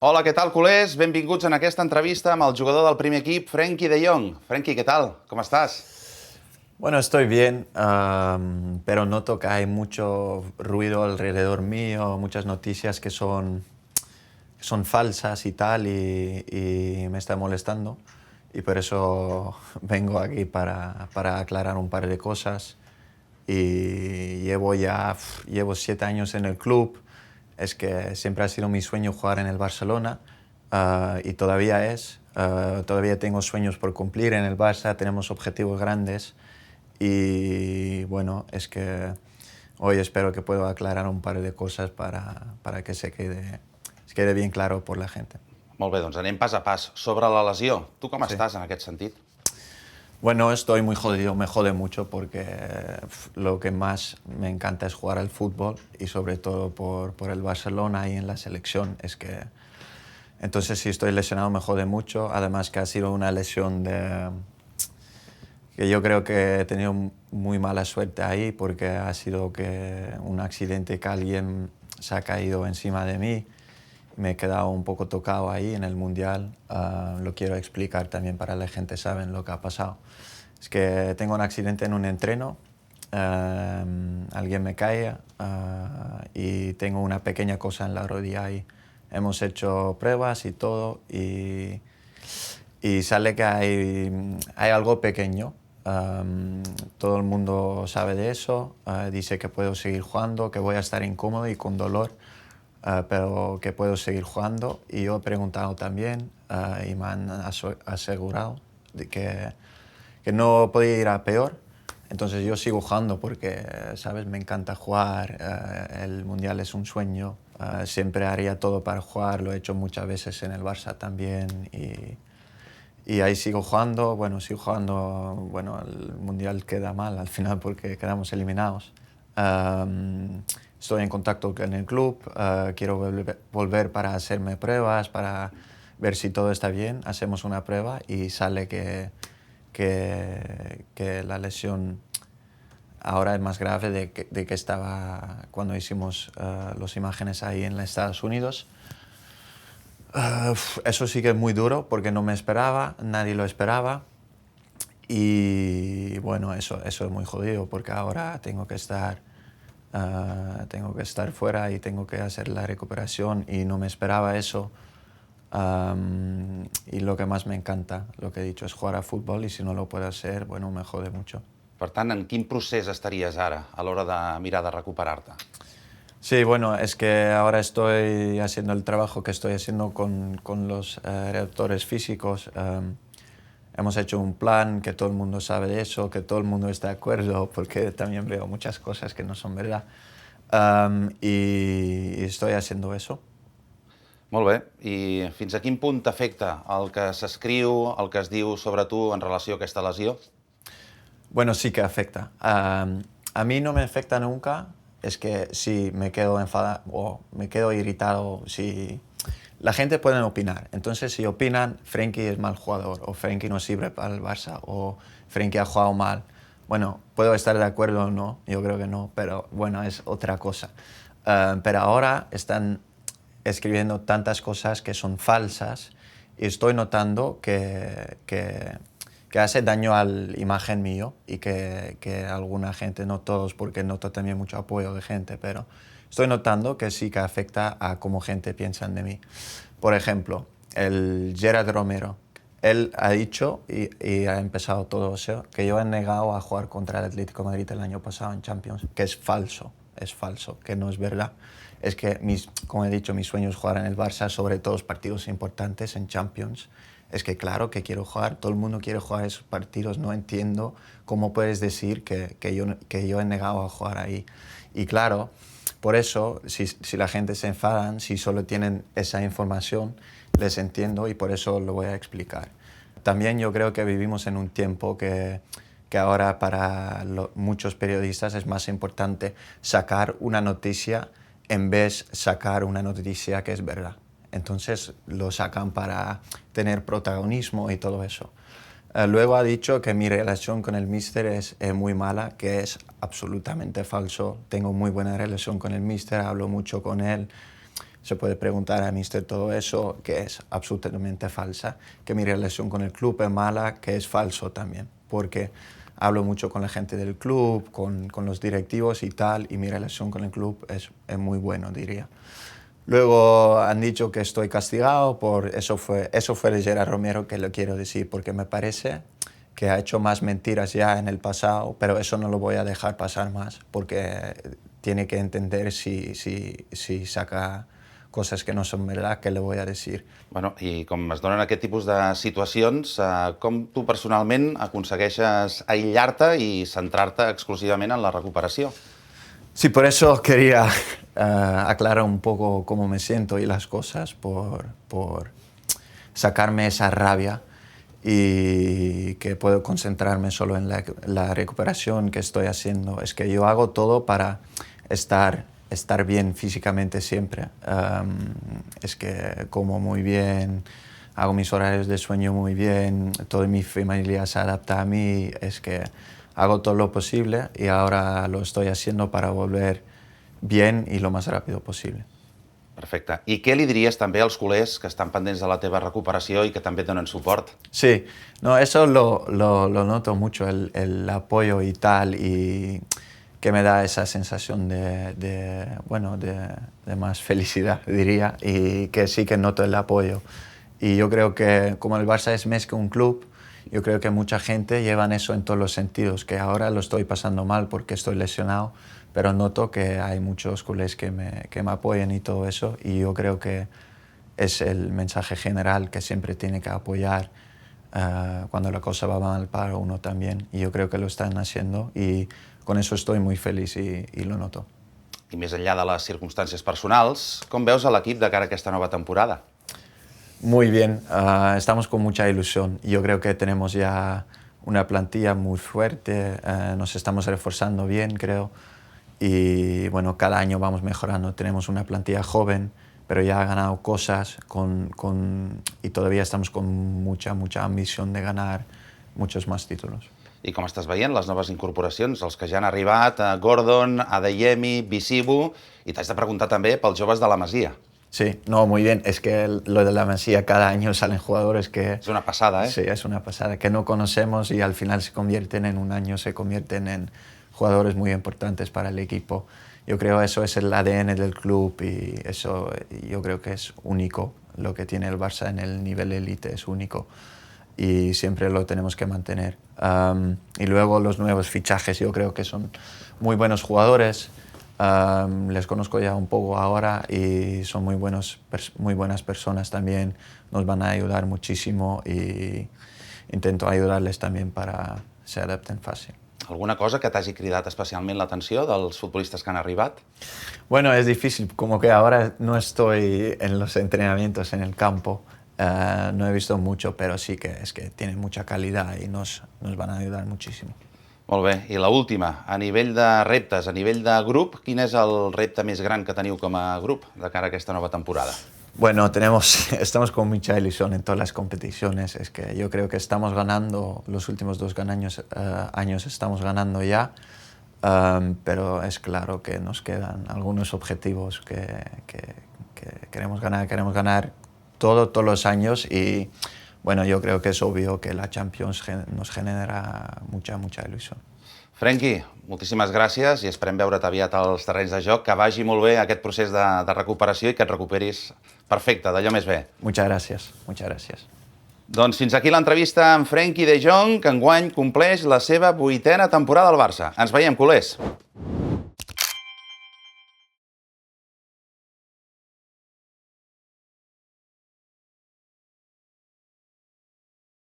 Hola, què tal, culers? Benvinguts en aquesta entrevista amb el jugador del primer equip, Frenkie de Jong. Frenkie, què tal? Com estàs? Bueno, estoy bien, pero noto que hay mucho ruido alrededor mío, muchas noticias que son falsas y tal, y me está molestando. Y por eso vengo aquí para aclarar un par de cosas. Y llevo 7 años en el club. Es que siempre ha sido mi sueño jugar en el Barcelona, y todavía es. Todavía tengo sueños por cumplir en el Barça, tenemos objetivos grandes. Y bueno, es que hoy espero que pueda aclarar un par de cosas para que se quede bien claro por la gente. Molt bé, doncs anem pas a pas. Sobre la lesió, tu com Sí. estàs en aquest sentit? Bueno, estoy muy jodido, me jode mucho porque lo que más me encanta es jugar al fútbol y sobre todo por el Barcelona y en la selección. Entonces, si estoy lesionado me jode mucho, además que ha sido una lesión que yo creo que he tenido muy mala suerte ahí porque ha sido un accidente que alguien se ha caído encima de mí. Me he quedado un poco tocado ahí en el Mundial. Lo quiero explicar también para la gente saben lo que ha pasado. Es que tengo un accidente en un entreno, alguien me cae y tengo una pequeña cosa en la rodilla ahí. Hemos hecho pruebas y todo y sale que hay algo pequeño. Todo el mundo sabe de eso, dice que puedo seguir jugando, que voy a estar incómodo y con dolor, pero que puedo seguir jugando. Y yo he preguntado también y me han asegurado de que no podía ir a peor. Entonces yo sigo jugando porque, ¿sabes? Me encanta jugar, el Mundial es un sueño, siempre haría todo para jugar, lo he hecho muchas veces en el Barça también y ahí sigo jugando, bueno, el Mundial queda mal al final porque quedamos eliminados. Estoy en contacto con el club, quiero volver para hacerme pruebas, para ver si todo está bien. Hacemos una prueba y sale que la lesión ahora es más grave de que estaba cuando hicimos las imágenes ahí en los Estados Unidos. Eso sí que es muy duro porque no me esperaba, nadie lo esperaba. Y bueno, eso es muy jodido porque ahora tengo que estar fuera y tengo que hacer la recuperación y no me esperaba eso. Y lo que más me encanta, lo que he dicho, es jugar a fútbol y si no lo puedo hacer, bueno, me jode mucho. Per tant, en quin procés estaries ara a l'hora de mirar de recuperar-te? Sí, bueno, es que ahora estoy haciendo el trabajo que estoy haciendo con los redactores físicos. Hemos hecho un plan que todo el mundo sabe de eso, que todo el mundo está de acuerdo, porque también veo muchas cosas que no son verdad. Y estoy haciendo eso. Molt bé. I fins a quin punt t'afecta el que s'escriu, el que es diu sobre tu en relació a aquesta lesió? Bueno, sí que afecta. A mí no me afecta nunca. Es que si me quedo enfadado o me quedo irritado, si la gente puede opinar. Entonces, si opinan, Frenkie es mal jugador, o Frenkie no sirve para el Barça, o Frenkie ha jugado mal. Bueno, puedo estar de acuerdo o no, yo creo que no, pero bueno, es otra cosa. Pero ahora están escribiendo tantas cosas que son falsas y estoy notando que hace daño a la imagen mío y que alguna gente, no todos, porque noto también mucho apoyo de gente, pero estoy notando que sí que afecta a cómo gente piensa de mí. Por ejemplo, el Gerard Romero, él ha dicho y ha empezado todo eso, que yo he negado a jugar contra el Atlético de Madrid el año pasado en Champions, que es falso, que no es verdad. Es que, como he dicho, mi sueño es jugar en el Barça, sobre todo los partidos importantes en Champions. Es que claro que quiero jugar, todo el mundo quiere jugar esos partidos, no entiendo cómo puedes decir que yo he negado a jugar ahí. Y claro, por eso, si la gente se enfadan, si solo tienen esa información, les entiendo y por eso lo voy a explicar. También yo creo que vivimos en un tiempo que ahora para muchos periodistas es más importante sacar una noticia en vez de sacar una noticia que es verdad. Entonces lo sacan para tener protagonismo y todo eso. Luego ha dicho que mi relación con el míster es muy mala, que es absolutamente falso. Tengo muy buena relación con el míster, hablo mucho con él. se puede preguntar a míster todo eso, que es absolutamente falsa, que mi relación con el club es mala, que es falso también, porque hablo mucho con la gente del club, con los directivos y tal, y mi relación con el club es muy bueno, diría. Luego han dicho que estoy castigado por eso fue de Gerard Romero, que lo quiero decir, porque me parece que ha hecho más mentiras ya en el pasado, pero eso no lo voy a dejar pasar más, porque tiene que entender si saca coses que no són verdad, què le voy a decir. Bueno, i com es donen aquest tipus de situacions, com tu personalment aconsegueixes aïllar-te i centrar-te exclusivament en la recuperació? Sí, por eso quería aclarar un poco cómo me siento y las cosas, por sacarme esa rabia y que puedo concentrarme solo en la recuperación que estoy haciendo. Es que yo hago todo para estar bien físicamente siempre. Es que como muy bien, hago mis horarios de sueño muy bien, toda mi familia se adapta a mí, es que hago todo lo posible y ahora lo estoy haciendo para volver bien y lo más rápido posible. Perfecte. I què li diries també als culers que estan pendents de la teva recuperació i que també et donen suport? Sí, no, eso lo noto mucho, el apoyo y tal, y que me da esa sensación de más felicidad, diría, y que sí que noto el apoyo. Y yo creo que como el Barça es más que un club, yo creo que mucha gente llevan eso en todos los sentidos, que ahora lo estoy pasando mal porque estoy lesionado, pero noto que hay muchos culés que me apoyan y todo eso, y yo creo que es el mensaje general que siempre tiene que apoyar cuando la cosa va mal para uno también, y yo creo que lo están haciendo, y con eso estoy muy feliz y lo noto. I més enllà de les circumstàncies personals, com veus a l'equip de cara a aquesta nova temporada? Muy bien, estamos con mucha ilusión. Yo creo que tenemos ya una plantilla muy fuerte, nos estamos reforzando bien, creo, y bueno, cada año vamos mejorando. Tenemos una plantilla joven, pero ya ha ganado cosas y todavía estamos con mucha ambición de ganar muchos más títulos. I com estàs veient les noves incorporacions, els que ja han arribat, Gordon, Adeyemi, Bisibu, i t'haig de preguntar també pels joves de la Masia. Sí, no, muy bien. Es que lo de la Masía, cada año salen jugadores que... Es una pasada, ¿eh? Sí, es una pasada, que no conocemos y al final se convierten en un año, se convierten en jugadores muy importantes para el equipo. Yo creo que eso es el ADN del club y eso yo creo que es único. Lo que tiene el Barça en el nivel élite es único y siempre lo tenemos que mantener. Y luego los nuevos fichajes, yo creo que son muy buenos jugadores. Les conozco ya un poco ahora y son muy buenas personas también, nos van a ayudar muchísimo y intento ayudarles también para que se adapten fácil. Alguna cosa que t'hagi cridat especialment l'atenció dels futbolistes que han arribat? Bueno, es difícil, como que ahora no estoy en los entrenamientos en el campo, no he visto mucho, pero sí que es que tienen mucha calidad y nos van a ayudar muchísimo. Molt bé, i l'última, a nivell de reptes, a nivell de grup, quin és el repte més gran que teniu com a grup de cara a aquesta nova temporada? Bueno, estamos con mucha ilusión en todas las competiciones, es que yo creo que estamos ganando, los últimos 2 años estamos ganando ya, pero es claro que nos quedan algunos objetivos que queremos ganar todos los años y bueno, yo creo que es obvio que la Champions nos genera mucha ilusión. Frenkie, moltíssimes gràcies i esperem veure't aviat als terrenys de joc, que vagi molt bé aquest procés de recuperació i que et recuperis perfecte, d'allò més bé. Muchas gracias. Doncs fins aquí l'entrevista amb Frenkie de Jong, que enguany compleix la seva 8a temporada al Barça. Ens veiem, culers!